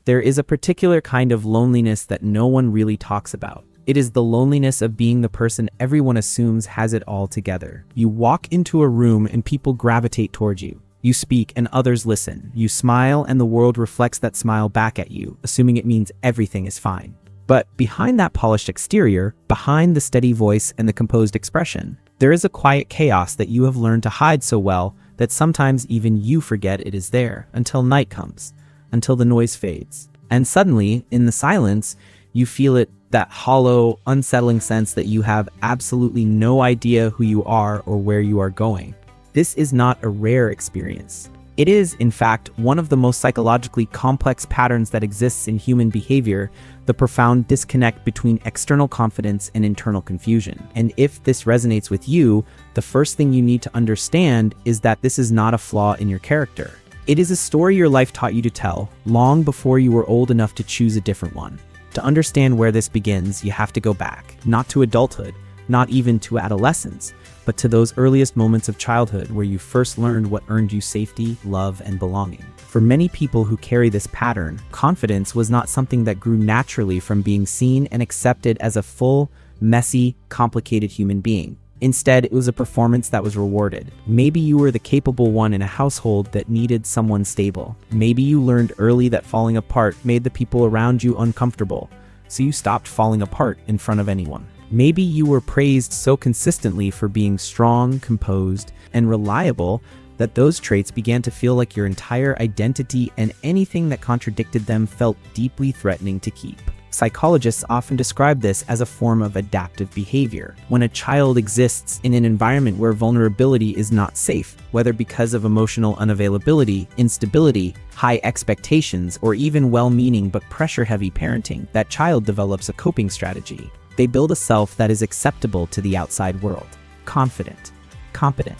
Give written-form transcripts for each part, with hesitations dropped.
There is a particular kind of loneliness that no one really talks about. It is the loneliness of being the person everyone assumes has it all together. You walk into a room and people gravitate towards you. You speak and others listen. You smile and the world reflects that smile back at you, assuming it means everything is fine. But behind that polished exterior, behind the steady voice and the composed expression, there is a quiet chaos that you have learned to hide so well that sometimes even you forget it is there until night comes, until the noise fades. And suddenly, in the silence, you feel it, that hollow, unsettling sense that you have absolutely no idea who you are or where you are going. This is not a rare experience. It is, in fact, one of the most psychologically complex patterns that exists in human behavior, the profound disconnect between external confidence and internal confusion. And if this resonates with you, the first thing you need to understand is that this is not a flaw in your character. It is a story your life taught you to tell, long before you were old enough to choose a different one. To understand where this begins, you have to go back, not to adulthood, not even to adolescence, but to those earliest moments of childhood where you first learned what earned you safety, love, and belonging. For many people who carry this pattern, confidence was not something that grew naturally from being seen and accepted as a full, messy, complicated human being. Instead, it was a performance that was rewarded. Maybe you were the capable one in a household that needed someone stable. Maybe you learned early that falling apart made the people around you uncomfortable, so you stopped falling apart in front of anyone. Maybe you were praised so consistently for being strong, composed, and reliable that those traits began to feel like your entire identity, and anything that contradicted them felt deeply threatening to keep. Psychologists often describe this as a form of adaptive behavior. When a child exists in an environment where vulnerability is not safe, whether because of emotional unavailability, instability, high expectations, or even well-meaning but pressure-heavy parenting, that child develops a coping strategy. They build a self that is acceptable to the outside world, confident, competent,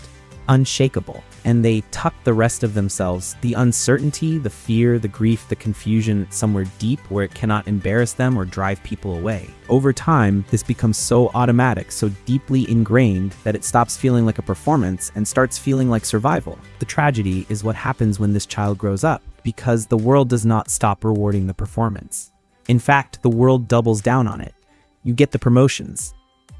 unshakable, and they tuck the rest of themselves, the uncertainty, the fear, the grief, the confusion, somewhere deep where it cannot embarrass them or drive people away. Over time, this becomes so automatic, so deeply ingrained, that it stops feeling like a performance and starts feeling like survival. The tragedy is what happens when this child grows up, because the world does not stop rewarding the performance. In fact, the world doubles down on it. You get the promotions.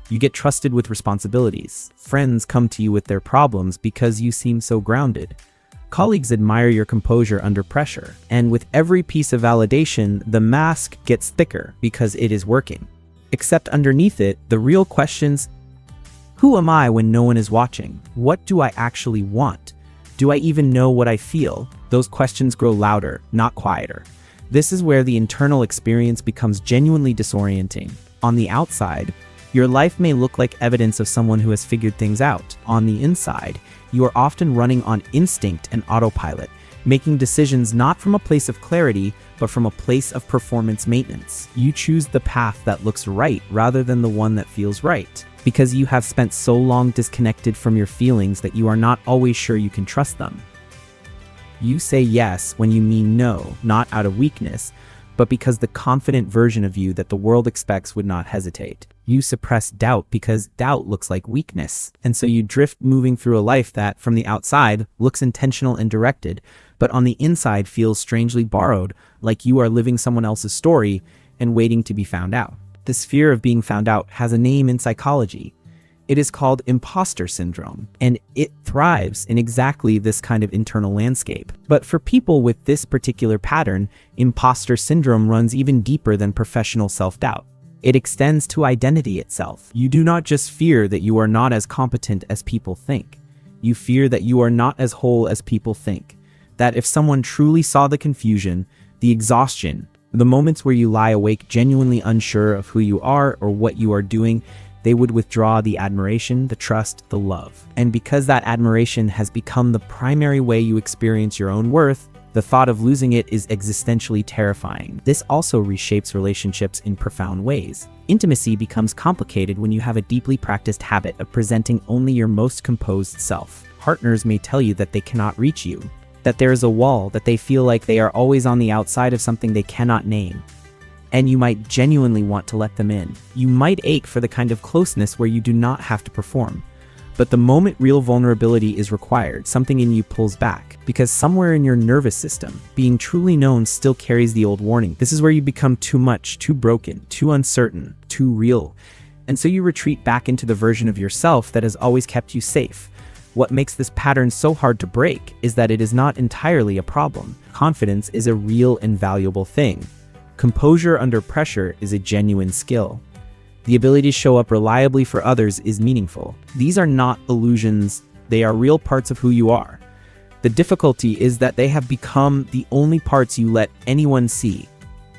You get trusted with responsibilities. Friends come to you with their problems because you seem so grounded. Colleagues admire your composure under pressure. And with every piece of validation, the mask gets thicker because it is working. Except underneath it, the real questions: who am I when no one is watching? What do I actually want? Do I even know what I feel? Those questions grow louder, not quieter. This is where the internal experience becomes genuinely disorienting. On the outside, your life may look like evidence of someone who has figured things out. On the inside, you are often running on instinct and autopilot, making decisions not from a place of clarity, but from a place of performance maintenance. You choose the path that looks right rather than the one that feels right, because you have spent so long disconnected from your feelings that you are not always sure you can trust them. You say yes when you mean no, not out of weakness, but because the confident version of you that the world expects would not hesitate. You suppress doubt because doubt looks like weakness, and so you drift, moving through a life that, from the outside, looks intentional and directed, but on the inside feels strangely borrowed, like you are living someone else's story and waiting to be found out. This fear of being found out has a name in psychology. It is called impostor syndrome, and it thrives in exactly this kind of internal landscape. But for people with this particular pattern, impostor syndrome runs even deeper than professional self-doubt. It extends to identity itself. You do not just fear that you are not as competent as people think. You fear that you are not as whole as people think. That if someone truly saw the confusion, the exhaustion, the moments where you lie awake genuinely unsure of who you are or what you are doing, they would withdraw the admiration, the trust, the love. And because that admiration has become the primary way you experience your own worth, the thought of losing it is existentially terrifying. This also reshapes relationships in profound ways. Intimacy becomes complicated when you have a deeply practiced habit of presenting only your most composed self. Partners may tell you that they cannot reach you, that there is a wall, that they feel like they are always on the outside of something they cannot name. And you might genuinely want to let them in. You might ache for the kind of closeness where you do not have to perform. But the moment real vulnerability is required, something in you pulls back, because somewhere in your nervous system, being truly known still carries the old warning. This is where you become too much, too broken, too uncertain, too real. And so you retreat back into the version of yourself that has always kept you safe. What makes this pattern so hard to break is that it is not entirely a problem. Confidence is a real and valuable thing. Composure under pressure is a genuine skill. The ability to show up reliably for others is meaningful. These are not illusions, they are real parts of who you are. The difficulty is that they have become the only parts you let anyone see,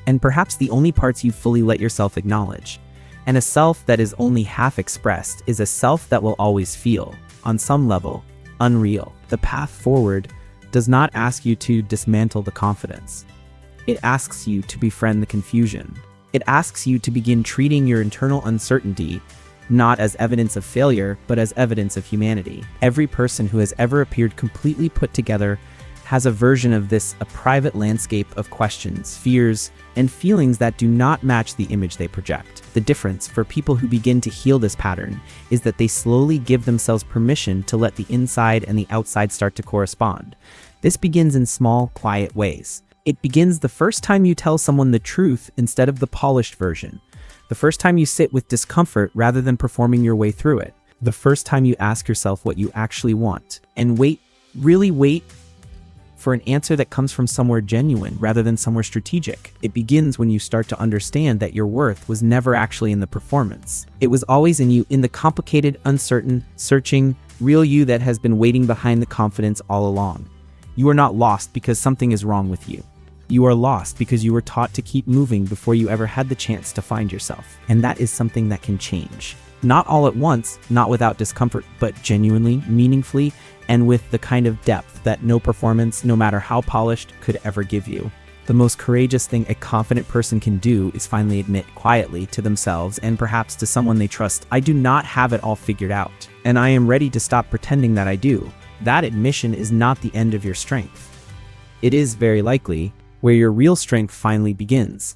and perhaps the only parts you fully let yourself acknowledge. And a self that is only half expressed is a self that will always feel, on some level, unreal. The path forward does not ask you to dismantle the confidence. It asks you to befriend the confusion. It asks you to begin treating your internal uncertainty not as evidence of failure, but as evidence of humanity. Every person who has ever appeared completely put together has a version of this, a private landscape of questions, fears, and feelings that do not match the image they project. The difference for people who begin to heal this pattern is that they slowly give themselves permission to let the inside and the outside start to correspond. This begins in small, quiet ways. It begins the first time you tell someone the truth instead of the polished version. The first time you sit with discomfort rather than performing your way through it. The first time you ask yourself what you actually want. And wait, really wait, for an answer that comes from somewhere genuine rather than somewhere strategic. It begins when you start to understand that your worth was never actually in the performance. It was always in you, in the complicated, uncertain, searching, real you that has been waiting behind the confidence all along. You are not lost because something is wrong with you. You are lost because you were taught to keep moving before you ever had the chance to find yourself. And that is something that can change. Not all at once, not without discomfort, but genuinely, meaningfully, and with the kind of depth that no performance, no matter how polished, could ever give you. The most courageous thing a confident person can do is finally admit quietly to themselves and perhaps to someone they trust, I do not have it all figured out, and I am ready to stop pretending that I do. That admission is not the end of your strength. It is very likely where your real strength finally begins.